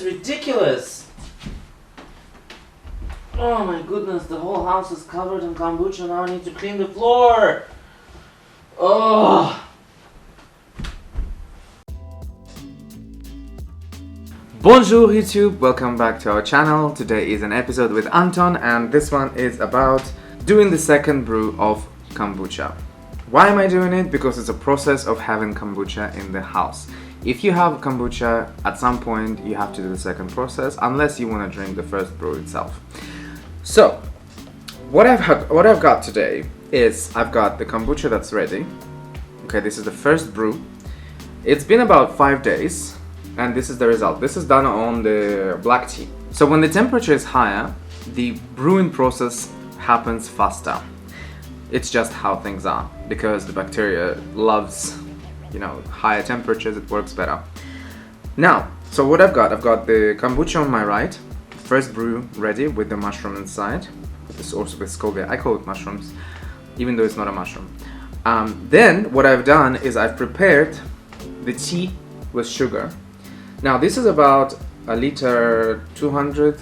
ridiculous. Oh my goodness, the whole house is covered in kombucha. Now I need to clean the floor. Oh. Bonjour YouTube, welcome back to our channel. Today is an episode with Anton and this one is about doing the second brew of kombucha. Why am I doing it? Because it's a process of having kombucha in the house. If you have kombucha, at some point you have to do the second process unless you want to drink the first brew itself. So, what I've got today is I've got the kombucha that's ready. Okay, this is the first brew. It's been about 5 days and this is the result. This is done on the black tea. So when the temperature is higher, the brewing process happens faster. It's just how things are because the bacteria loves, higher temperatures. It works better. Now, so what I've got the kombucha on my right, first brew ready with the mushroom inside. This also with SCOBY. I call it mushrooms, even though it's not a mushroom. Then what I've done is I've prepared the tea with sugar. Now this is about a liter, 200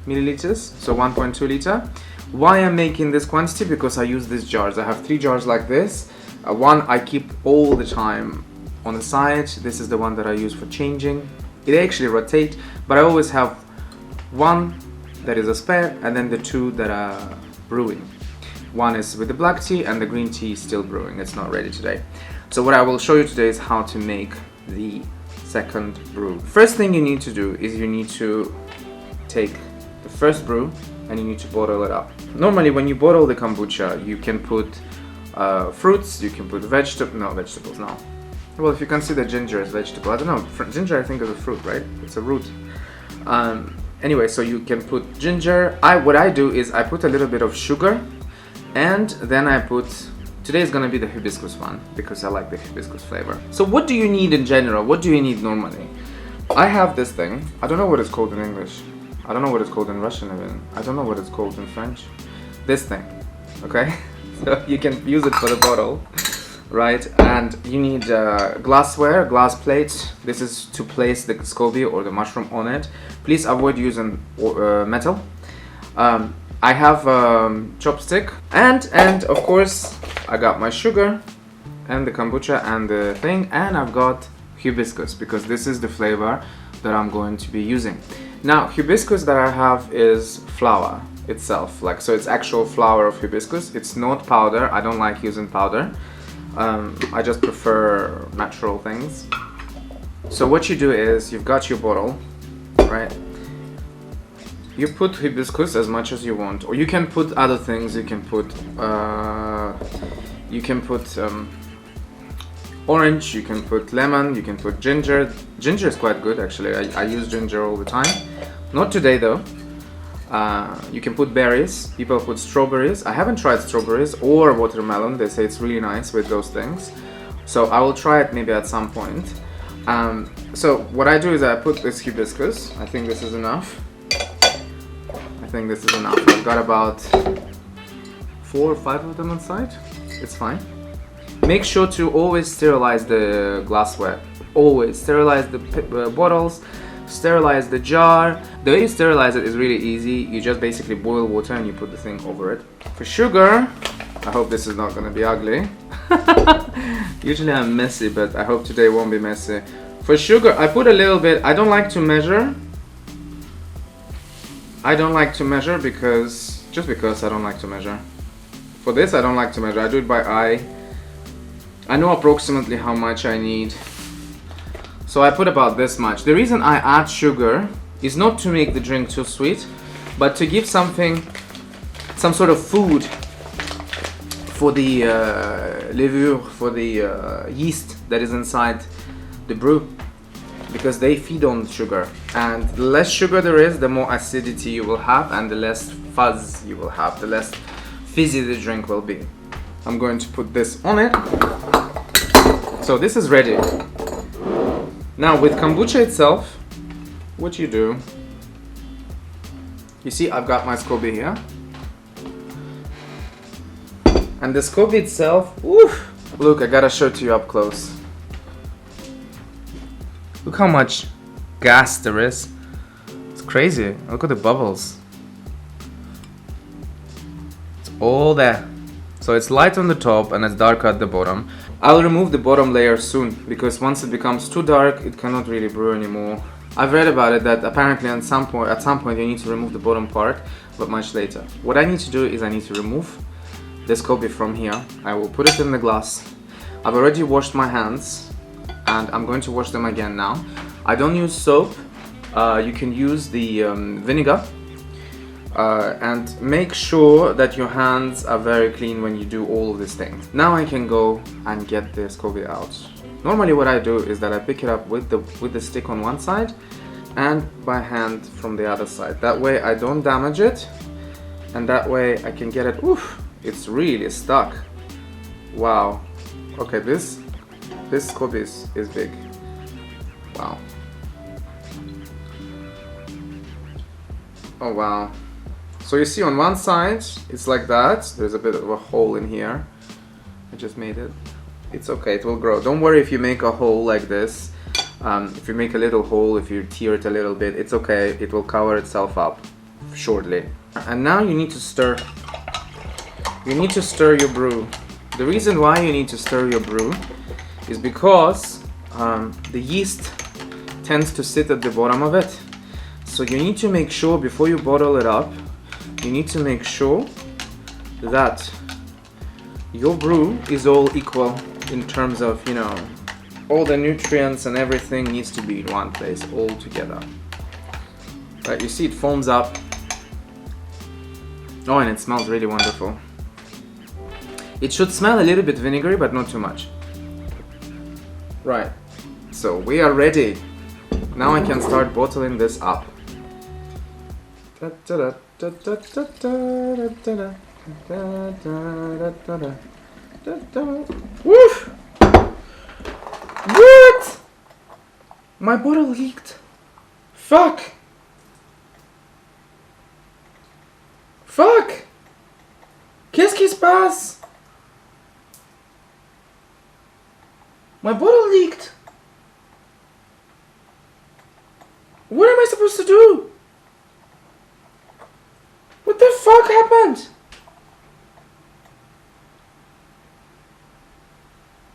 milliliters, so 1.2 liter. Why I'm making this quantity? Because I use these jars. I have 3 jars like this. One I keep all the time on the side. This is the one that I use for changing. It actually rotates, but I always have one that is a spare and then the 2 that are brewing. One is with the black tea and the green tea is still brewing. It's not ready today. So what I will show you today is how to make the second brew. First thing you need to do is you need to take the first brew and you need to bottle it up. Normally when you bottle the kombucha, you can put fruits, you can put vegetables, no. Well, if you consider ginger as vegetable, I don't know, ginger I think is a fruit, right? It's a root. Anyway, so you can put ginger. What I do is I put a little bit of sugar and then I put, today is gonna be the hibiscus one because I like the hibiscus flavor. So what do you need in general? What do you need normally? I have this thing. I don't know what it's called in English. I don't know what it's called in Russian even. I don't know what it's called in French. This thing, okay? So you can use it for the bottle, right? And you need glassware, glass plates. This is to place the SCOBY or the mushroom on it. Please avoid using metal. I have chopstick and of course I got my sugar and the kombucha and the thing, and I've got hibiscus because this is the flavor that I'm going to be using. Now hibiscus that I have is flower itself, so it's actual flower of hibiscus. It's not powder. I don't like using powder. I just prefer natural things. So what you do is you've got your bottle, right? You put hibiscus as much as you want, or you can put other things. You can put orange, you can put lemon, you can put ginger. Ginger is quite good actually. I use ginger all the time. Not today though. You can put berries. People put strawberries. I haven't tried strawberries or watermelon. They say it's really nice with those things. So I will try it maybe at some point. So what I do is I put this hibiscus. I think this is enough. I've got about 4 or 5 of them inside. It's fine. Make sure to always sterilize the glassware. Always sterilize the bottles, sterilize the jar. The way you sterilize it is really easy. You just basically boil water and you put the thing over it. For sugar, I hope this is not going to be ugly. Usually I'm messy, but I hope today won't be messy. For sugar, I put a little bit. I don't like to measure because I don't like to measure. For this, I don't like to measure. I do it by eye. I know approximately how much I need. So I put about this much. The reason I add sugar is not to make the drink too sweet, but to give some sort of food for the levure, for the yeast that is inside the brew, because they feed on sugar, and the less sugar there is, the more acidity you will have, and the less fuzz you will have, the less fizzy the drink will be. I'm going to put this on it. So this is ready. Now with kombucha itself, what you do, you see I've got my SCOBY here. And the SCOBY itself, oof, look, I gotta show it to you up close. Look how much gas there is. crazy. Look at the bubbles. It's all there. So it's light on the top and it's dark at the bottom. I'll remove the bottom layer soon because once it becomes too dark, it cannot really brew anymore. I've read about it that apparently at some point you need to remove the bottom part, but much later. What I need to do is I need to remove this Kobe from here. I will put it in the glass. I've already washed my hands and I'm going to wash them again now. I don't use soap. You can use the vinegar. And make sure that your hands are very clean when you do all of these things. Now I can go and get this Kobe out. Normally what I do is that I pick it up with the stick on one side and by hand from the other side. That way I don't damage it and that way I can get it. Oof, it's really stuck. Wow. Okay, this Kobe is big. Wow. Oh wow. So you see on one side, it's like that. There's a bit of a hole in here. I just made it. It's okay, it will grow. Don't worry if you make a hole like this. If you make a little hole, if you tear it a little bit, it's okay. It will cover itself up shortly. And now you need to stir. You need to stir your brew. The reason why you need to stir your brew is because the yeast tends to sit at the bottom of it. So you need to make sure before you bottle it up, you need to make sure that your brew is all equal in terms of, you know, all the nutrients and everything needs to be in one place, all together. Right, you see it foams up. Oh, and it smells really wonderful. It should smell a little bit vinegary, but not too much. Right, so we are ready. Now I can start bottling this up. Woof! What? My bottle leaked. Fuck! Fuck! Qu'est-ce qui se passe? My bottle leaked. What am I supposed to do? What the fuck happened?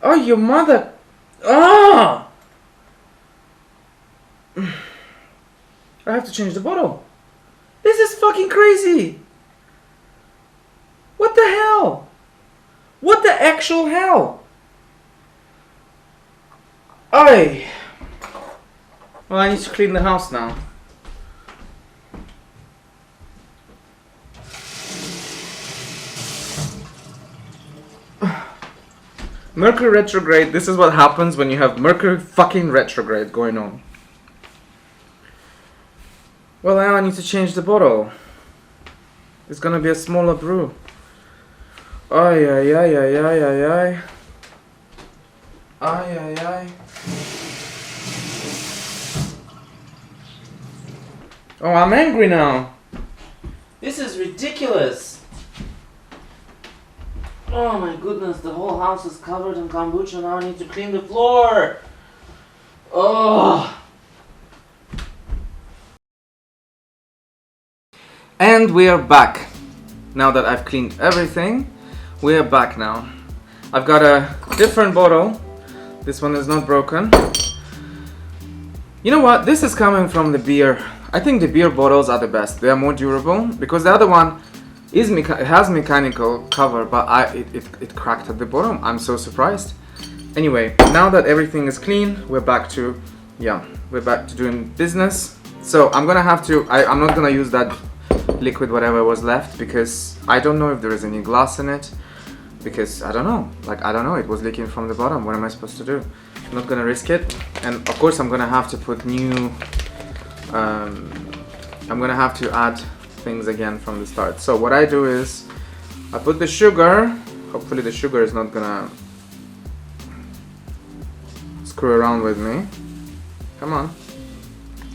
Oh, your mother. Ah! I have to change the bottle. This is fucking crazy. What the hell? What the actual hell? Well, I need to clean the house now. Mercury retrograde, this is what happens when you have Mercury fucking retrograde going on. Well, now I need to change the bottle. It's gonna be a smaller brew. Ay, ay, ay, ay, ay, ay, ay. Ay, ay, ay. Oh, I'm angry now. This is ridiculous. Oh my goodness, the whole house is covered in kombucha. Now I need to clean the floor. Oh. And we are back. Now that I've cleaned everything, we are back now. I've got a different bottle. This one is not broken. You know what? This is coming from the beer. I think the beer bottles are the best. They are more durable because the other one it has mechanical cover, but it cracked at the bottom. I'm so surprised. Anyway, now that everything is clean, we're back to doing business. So I'm gonna have to. I'm not gonna use that liquid whatever was left because I don't know if there is any glass in it. Because I don't know. I don't know. It was leaking from the bottom. What am I supposed to do? I'm not gonna risk it. And of course, I'm gonna have to put new. I'm gonna have to add things again from the start. So what I do is I put the sugar. Hopefully the sugar is not gonna screw around with me. Come on.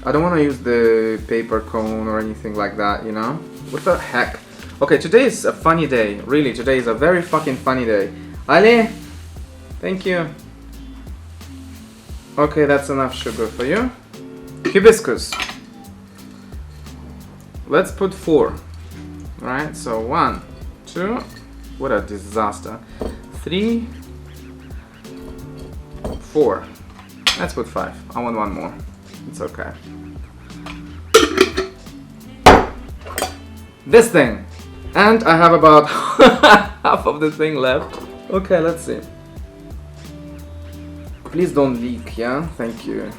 I don't want to use the paper cone or anything like that, you know? What the heck? Okay, today is a funny day. Really, today is a very fucking funny day. Ali, thank you. Okay, that's enough sugar for you. Hibiscus. Let's put 4. Right? So 1, 2. What a disaster. 3, 4. Let's put 5. I want 1 more. It's okay. This thing. And I have about half of the thing left. Okay, let's see. Please don't leak, yeah? Thank you.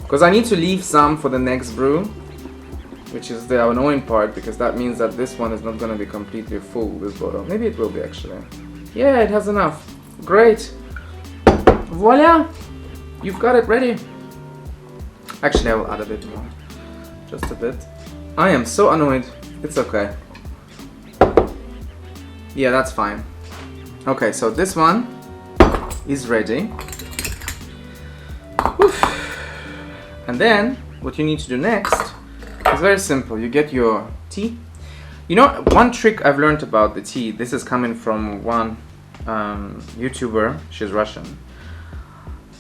Because I need to leave some for the next brew, which is the annoying part, because that means that this one is not going to be completely full, this bottle. Maybe it will be actually. Yeah, it has enough. Great. Voila! You've got it ready. Actually, I will add a bit more. Just a bit. I am so annoyed. It's okay. Yeah, that's fine. Okay, so this one is ready. Oof. And then, what you need to do next is very simple. You get your tea. You know, one trick I've learned about the tea, this is coming from one YouTuber, she's Russian.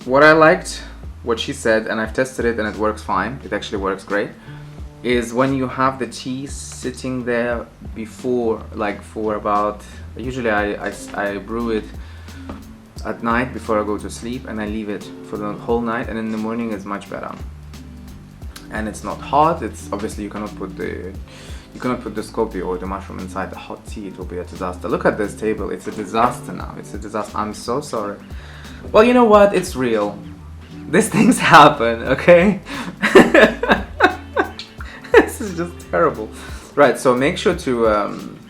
What I liked, what she said, and I've tested it and it works fine, it actually works great, is when you have the tea sitting there before, like for about, usually I brew it at night before I go to sleep, and I leave it for the whole night, and in the morning it's much better. And it's not hot. It's obviously you cannot put the SCOBY or the mushroom inside the hot tea. It will be a disaster. Look at this table. It's a disaster now. It's a disaster. I'm so sorry. Well, you know what? It's real. These things happen, okay? This is just terrible. Right, so make sure to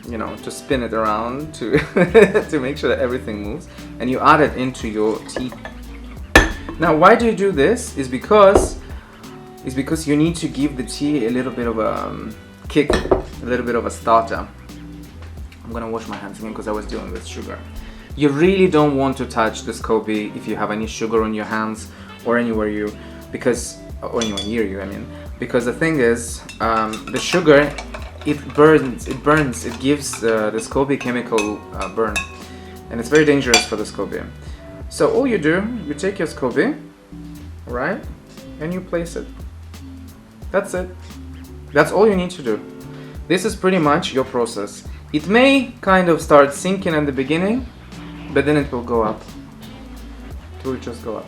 you know, to spin it around to to make sure that everything moves, and you add it into your tea. Now, why do you do this? Is because you need to give the tea a little bit of a kick, a little bit of a starter. I'm gonna wash my hands again because I was dealing with sugar. You really don't want to touch the SCOBY if you have any sugar on your hands or anywhere or anywhere near you, I mean, because the thing is, the sugar, it burns, it gives the SCOBY chemical burn, and it's very dangerous for the SCOBY. So all you do, you take your SCOBY, right, and you place it. That's it. That's all you need to do. This is pretty much your process. It may kind of start sinking in the beginning, but then it will go up. It will just go up.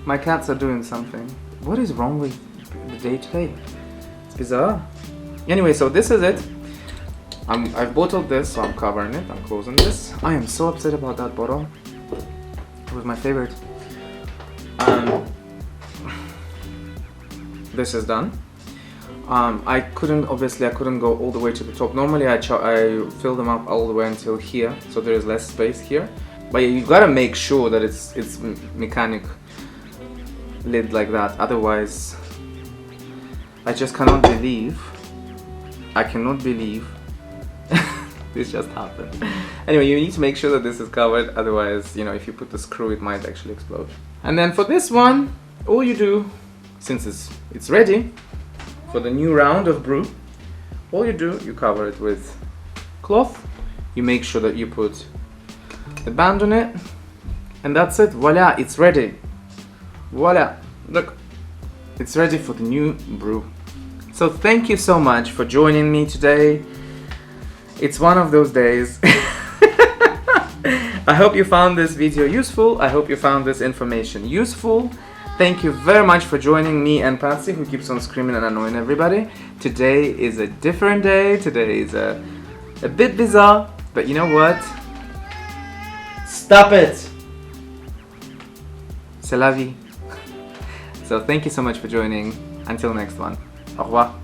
My cats are doing something. What is wrong with the day today? It's bizarre. Anyway, so this is it. I've bottled this, so I'm covering it. I'm closing this. I am so upset about that bottle. It was my favorite. This is done. I couldn't go all the way to the top. Normally I fill them up all the way until here, so there is less space here. But you gotta make sure that it's mechanic lid like that. Otherwise, I just cannot believe. I cannot believe this just happened. Anyway, you need to make sure that this is covered. Otherwise, you know, if you put the screw, it might actually explode. And then for this one, all you do, since it's ready for the new round of brew, all you do, you cover it with cloth. You make sure that you put the band on it, and that's it. Voila, it's ready. Voila, look, it's ready for the new brew. So thank you so much for joining me today. It's one of those days. I hope you found this video useful. I hope you found this information useful. Thank you very much for joining me and Patsy, who keeps on screaming and annoying everybody. Today is a different day. Today is a bit bizarre, but you know what? Stop it! C'est la vie. So thank you so much for joining. Until next one. Au revoir.